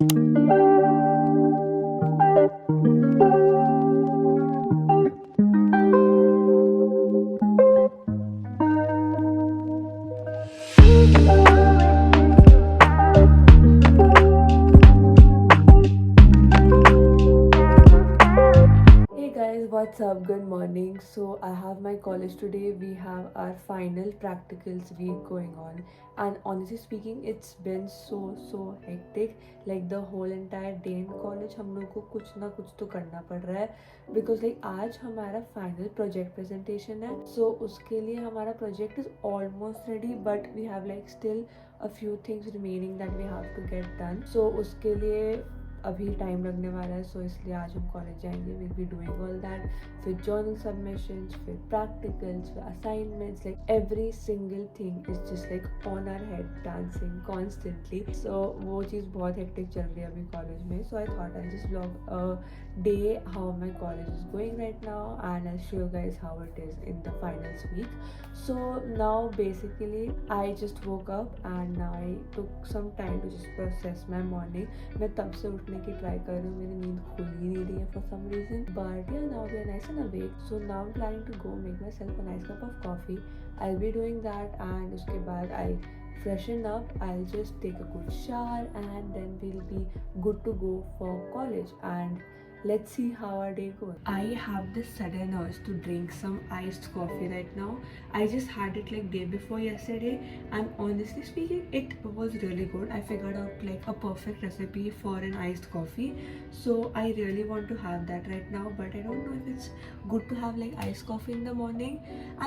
Hey guys, what's up? Good morning. So, I have my college today. We have our final practicals week going on, and honestly speaking, it's been so hectic. Like the whole entire day in college, हम लोग को कुछ ना कुछ तो करना पड़ रहा है because like आज हमारा final project presentation है. So उसके लिए हमारा project is almost ready, but we have like still a few things remaining that we have to get done. So उसके लिए अभी टाइम लगने वाला है, सो इसलिए आज हम कॉलेज जाएंगे. Will be doing all that, फिर जर्नल सबमिशंस, फिर प्रैक्टिकल्स, फिर assignments, like every single thing is just like on our head dancing constantly. So वो चीज़ बहुत हेक्टिक चल रही है अभी कॉलेज में. So I thought I just vlog a day how my college is going right now and I show you guys how it is in the finals week. So now basically I just woke up and now I took some time to just process my morning. मैं तब से उठने की try कर रही हूँ, मेरी नींद खुल ही नहीं रही है for some reason, but yeah, now we are nice and awake. So now I'm planning to go make myself a nice cup of coffee. I'll be doing that and उसके बाद I'll freshen up, I'll just take a good shower and then we'll be good to go for college. And let's see how our day goes. I have this sudden urge to drink some iced coffee right now. I just had it like day before yesterday and honestly speaking it was really good. I figured out like a perfect recipe for an iced coffee, so I really want to have that right now, but I don't know if it's good to have like iced coffee in the morning.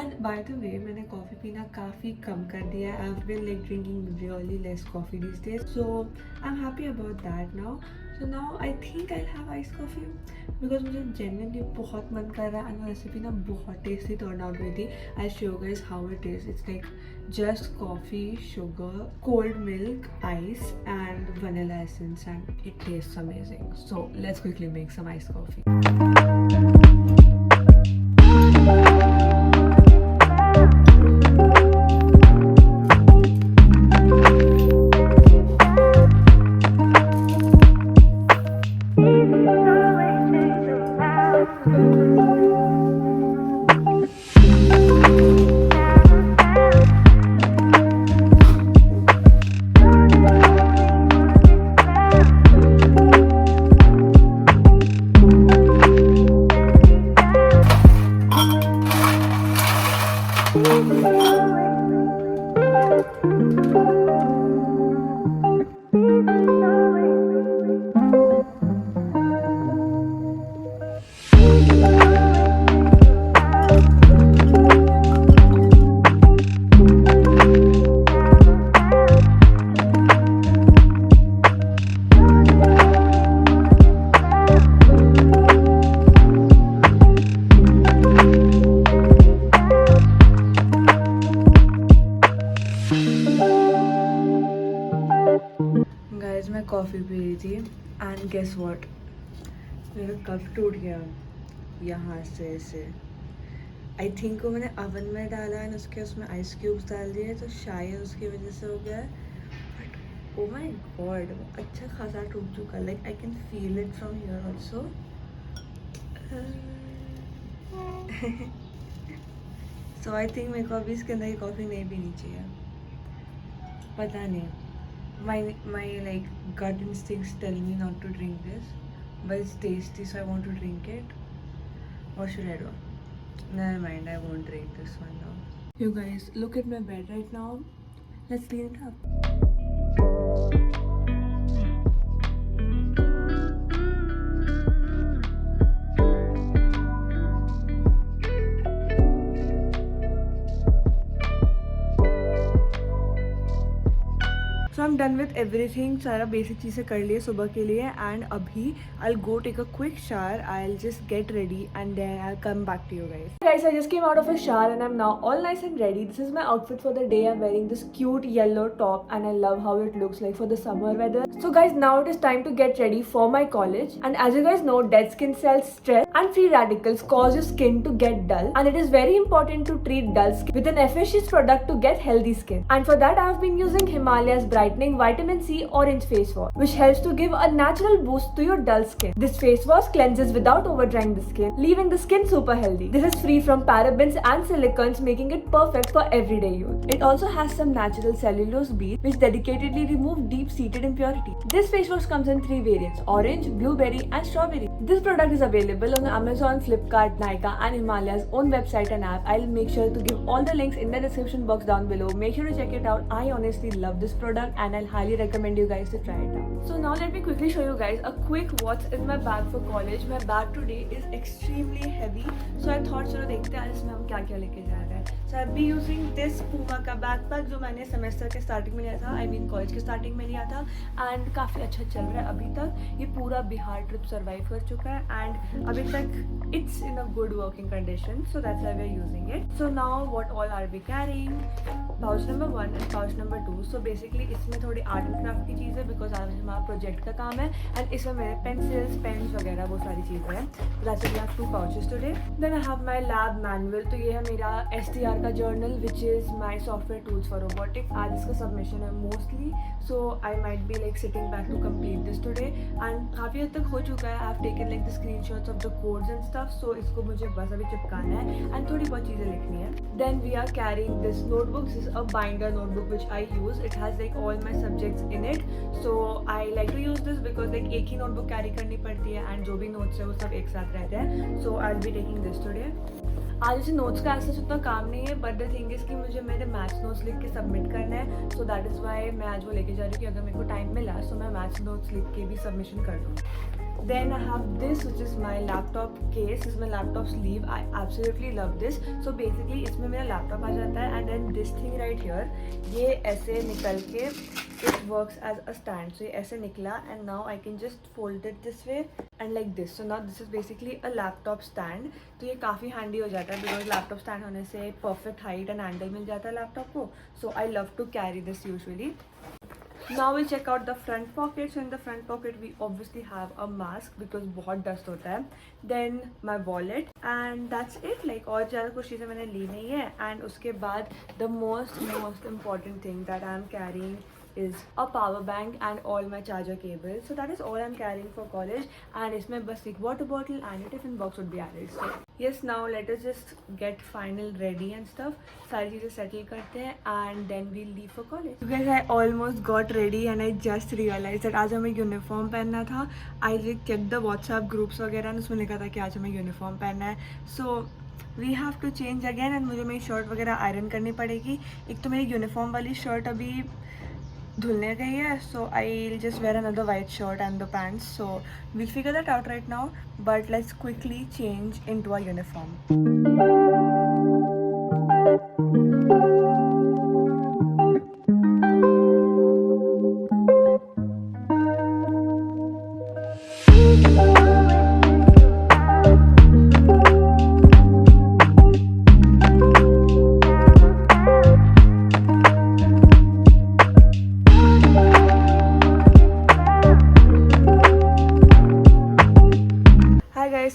And by the way, मैंने coffee पीना काफ़ी कम कर दिया है. I've been like drinking really less coffee these days, so I'm happy about that now. So now I think I'll have iced coffee because मुझे genuinely बहुत मन कर रहा है and वो रेसिपी ना बहुत टेस्टी टर्न आउट हुई थी. I'll show you guys how it is. It's like just coffee, sugar, cold milk, ice and vanilla essence and it tastes amazing. So let's quickly make some iced coffee. Guys मैं coffee P रही थी and guess what, मेरा cup टूट गया यहाँ से ऐसे. I think वो मैंने अवन में डाला है उसके उसमें आइस क्यूब्स डाल दिए तो शायद उसकी वजह से हो गया है. बट ओ माय गॉड अच्छा खासा टूट चुका. Like I can feel it from here also. So I think मेरे को अभी इसके अंदर कॉफ़ी नहीं पीनी चाहिए. पता नहीं, my like gut instincts tell me not to drink this, but it's tasty so I want to drink it. What should I do? Never mind, I won't drink this one now. You guys, look at my bed right now. Let's clean it up. So I am done with everything. सारा basic चीज़ें कर लिए सुबह के लिए and अभी I will go take a quick shower. I will just get ready and then I will come back to you guys. Guys, I just came out of a shower and I'm now all nice and ready. This is my outfit for the day. I'm wearing this cute yellow top and I love how it looks like for the summer weather. So guys, now it is time to get ready for my college. And as you guys know, dead skin cells stress and free radicals cause your skin to get dull, and it is very important to treat dull skin with an efficacious product to get healthy skin. And for that I have been using Himalayas Brightening Vitamin C Orange Face Wash, which helps to give a natural boost to your dull skin. This face wash cleanses without over drying the skin, leaving the skin super healthy. This is free from parabens and silicons, making it perfect for everyday use. It also has some natural cellulose beads which dedicatedly remove deep-seated impurity. This face wash comes in 3 variants: orange, blueberry and strawberry. This product is available on Amazon, Flipkart, Nykaa and Himalayas own website and app. I'll make sure to give all the links in the description box down below. Make sure to check it out. I honestly love this product and I'll highly recommend you guys to try it out. So now let me quickly show you guys a quick what's in my bag for college. My bag today is extremely heavy, so I thought चलो देखते हैं इसमें हम क्या क्या लेके जा रहे हैं. So I'll be using this Puma का बैकपैक जो मैंने सेमेस्टर के स्टार्टिंग में लिया था, I mean कॉलेज के स्टार्टिंग में लिया था, एंड काफ़ी अच्छा चल रहा है अभी तक. ये पूरा बिहार ट्रिप सर्वाइव कर चुका है एंड अभी तक it's in a good working condition, so that's why we are using it. So now what all are we carrying? Pouch number 1 and pouch number 2. So basically इसमें थोड़ी आर्ट एंड क्राफ्ट की चीज़ है because आज हमारा project का काम है and इसमें मेरे पेंसिल्स, पेन्स वगैरह वो सारी चीज़ें हैं. That's why we have 2 pouches today. Then I have my lab manual. तो ये है मेरा STR का journal which is my software tools for robotics. आज इसका सबमिशन है mostly, so I might be like sitting back to complete this today and काफ़ी हद तक हो चुका है. I have taken like the screenshots of the codes and stuff, so इसको मुझे बस अभी चिपकाना है एंड थोड़ी बहुत चीज़ें लिखनी है. Then we are carrying this notebook. This is a binder notebook which I use. It has like all my subjects in it, so I like to use this because like एक ही notebook carry करनी पड़ती है and जो भी notes है वो सब एक साथ रहते हैं. So I will be taking this today. आज ऐसे नोट्स का ऐसा उतना काम नहीं है, बट द थिंग इज़ कि मुझे मेरे मैथ्स नोट्स लिख के सबमिट करना है, सो दैट इज़ वाई मैं आज वो लेके जा रही हूँ कि अगर मेरे को टाइम मिला तो मैं मैथ्स नोट्स लिख के भी सबमिशन कर दूँ. Then I have this which is my laptop case. This is my laptop sleeve. I absolutely love this. So basically इसमें मेरा laptop आ जाता है and then this thing right here, ये ऐसे निकल के it works as a stand. So ये ऐसे निकला and now I can just fold it this way and like this. So now this is basically a laptop stand. तो ये काफ़ी handy हो जाता है because laptop stand होने से perfect height and angle मिल जाता है laptop को. So I love to carry this usually. Now we'll check out the front pocket. So in the front pocket we obviously have a mask because बहुत dust होता है. Then my wallet and that's it. Like और ज़्यादा कुछ चीज़ें मैंने ली नहीं है. And उसके बाद the most important thing that I am carrying is a power bank and all my charger cables. So that is all I'm carrying for college. And इसमें बस एक water bottle and a tiffin box would be added. So yes, now let us just get final ready and stuff. सारी चीज़ें settle करते हैं and then we'll leave for college. So guys, I almost got ready and I just realized that आज हमें uniform पहनना था. I checked the WhatsApp groups वगैरह, उसमें लिखा था कि आज हमें यूनिफॉर्म पहनना है. So we have to change again and मुझे मेरी शर्ट वगैरह आयरन करनी पड़ेगी. एक तो मेरी यूनिफॉर्म वाली शर्ट अभी धुलने गई है, so I just wear another white shirt and the pants. So we'll figure that out right now, but let's quickly change into a uniform.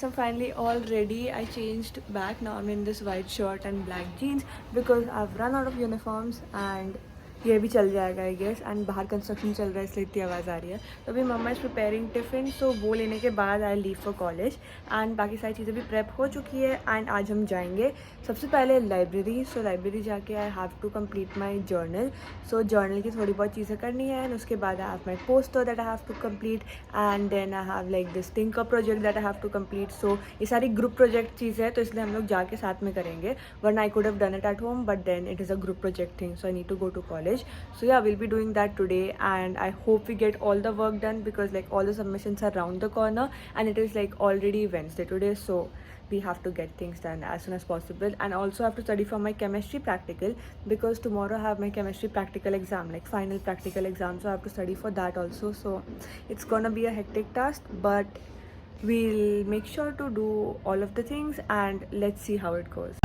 I'm finally all ready. I changed back. Now I'm in this white shirt and black jeans because I've run out of uniforms and ये भी चल जाएगा I guess. And बाहर construction चल रहा है इसलिए इतनी आवाज़ आ रही है. तो अभी मम्मा इज़ प्रिपेयरिंग टिफ़िन, सो वो लेने के बाद I leave for college and बाकी सारी चीज़ें भी प्रेप हो चुकी है. एंड आज हम जाएंगे सबसे पहले लाइब्रेरी. सो लाइब्रेरी जाके I have to complete my journal. So journal की थोड़ी बहुत चीज़ें करनी है एंड उसके बाद I have my poster that I have to complete and then I have like this thing का project that I have to complete. So ये सारी ग्रुप प्रोजेक्ट चीज़ है तो इसलिए हम लोग जाके साथ में करेंगे, वरना I could have done it at home but then it is a group project thing, so I need to go to college. So yeah, we'll be doing that today and I hope we get all the work done because like all the submissions are around the corner and it is like already Wednesday today, so we have to get things done as soon as possible. And also I have to study for my chemistry practical because tomorrow I have my chemistry practical exam, like final practical exam, so I have to study for that also. So it's gonna be a hectic task, but we'll make sure to do all of the things and let's see how it goes.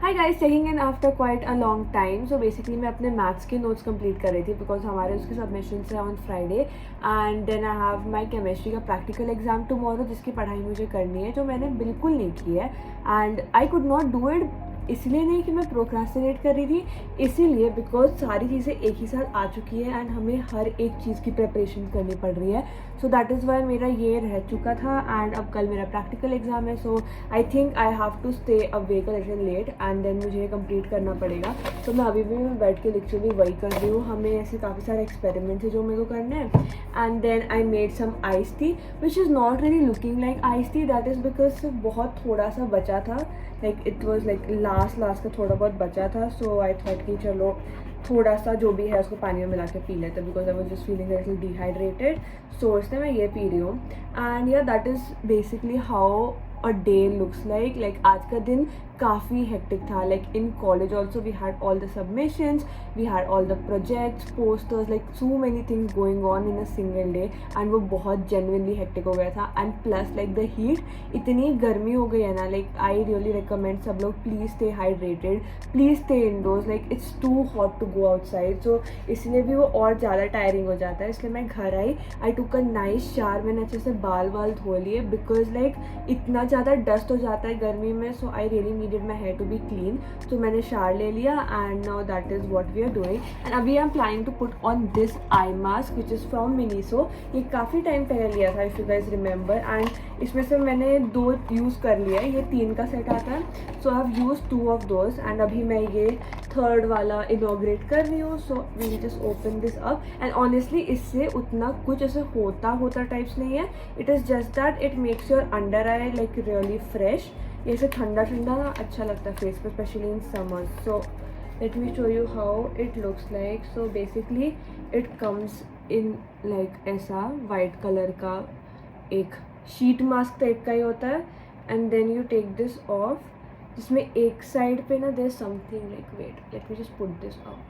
Hi guys, checking in after quite a long time. So basically मैं अपने maths के notes complete कर रही थी because हमारे उसके submission है on Friday. And then I have my chemistry का प्रैक्टिकल एग्जाम टुमारो जिसकी पढ़ाई मुझे करनी है, जो मैंने बिल्कुल नहीं की है. And I could not do it, इसलिए नहीं कि मैं प्रोक्रास्टिनेट कर रही थी, इसीलिए बिकॉज सारी चीज़ें एक ही साथ आ चुकी है एंड हमें हर एक चीज़ की प्रिपरेशन करनी पड़ रही है. सो दैट इज़ वाई मेरा ये रह चुका था. एंड अब कल मेरा प्रैक्टिकल एग्जाम है, so I think I have to stay awake a little late and then मुझे ये कंप्लीट करना पड़ेगा. तो मैं अभी भी बैठ के लिटरली वही कर रही हूँ. हमें ऐसे काफ़ी सारे एक्सपेरिमेंट्स है जो मेरे को करने हैं. And then I made some ice tea which is not really looking like ice tea. That is because बहुत थोड़ा सा बचा था, like it was like last का थोड़ा बहुत बचा था. सो आई थॉट कि चलो थोड़ा सा जो भी है उसको पानी में मिला के पी लेते हैं because I was just feeling little dehydrated. So इसलिए मैं ये पी रही हूँ. And yeah that is basically how a day looks like आज का दिन काफ़ी हेक्टिक था. Like in college also we had all the submissions, we had all the projects, posters, like so many things going on in a single day. And वो बहुत genuinely hectic हो गया था. And plus like the heat, इतनी गर्मी हो गई है ना, लाइक आई रियली रिकमेंड सब लोग please stay hydrated, please stay indoors. Like it's too hot to go outside. So इसलिए भी वो और ज़्यादा टायरिंग हो जाता है. इसलिए मैं घर आई टुक अ नाइस शावर. मैंने अच्छे से बाल धो लिए बिकॉज लाइक इतना ज़्यादा डस्ट हो जाता है गर्मी में. So I really needed my hair to be clean. तो मैंने शावर ले लिया and now that is what we are doing. And अभी I am planning to put on this eye mask which is from Miniso. ये काफ़ी time पहले लिया था if you guys remember. And इसमें से मैंने 2 यूज़ कर लिया है. ये 3 का सेट आता है. So I have use 2 of those. And अभी मैं ये 3rd वाला इनॉग्रेट कर रही हूँ. So we just open this up. And honestly इससे उतना कुछ ऐसे होता टाइप्स नहीं है. It is just that it makes your under eye like really fresh. ये से ठंडा ना अच्छा लगता है फेस पे, specially in summer. So let me show you how it looks like. So basically it comes in like ऐसा white colour का एक शीट मास्क टाइप का ही होता है. And then you take this off, जिसमें एक साइड पे ना there something like, wait let me just put this up.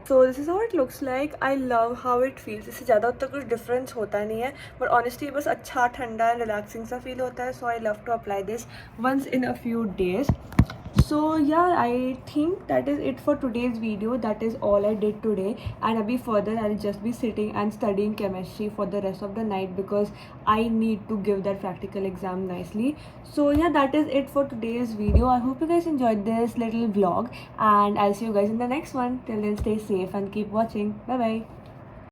So this is how it looks like. I love how it feels. इससे ज़्यादा उतना कुछ डिफरेंस होता नहीं है, बट ऑनेस्टली बस अच्छा ठंडा रिलैक्सिंग सा फील होता है. So I love to apply this once in a few days. So yeah, I think that is it for today's video. That is all I did today. And abhi further I'll just be sitting and studying chemistry for the rest of the night because I need to give that practical exam nicely. So yeah, that is it for today's video. I hope you guys enjoyed this little vlog and I'll see you guys in the next one. Till then, stay safe and keep watching. Bye bye.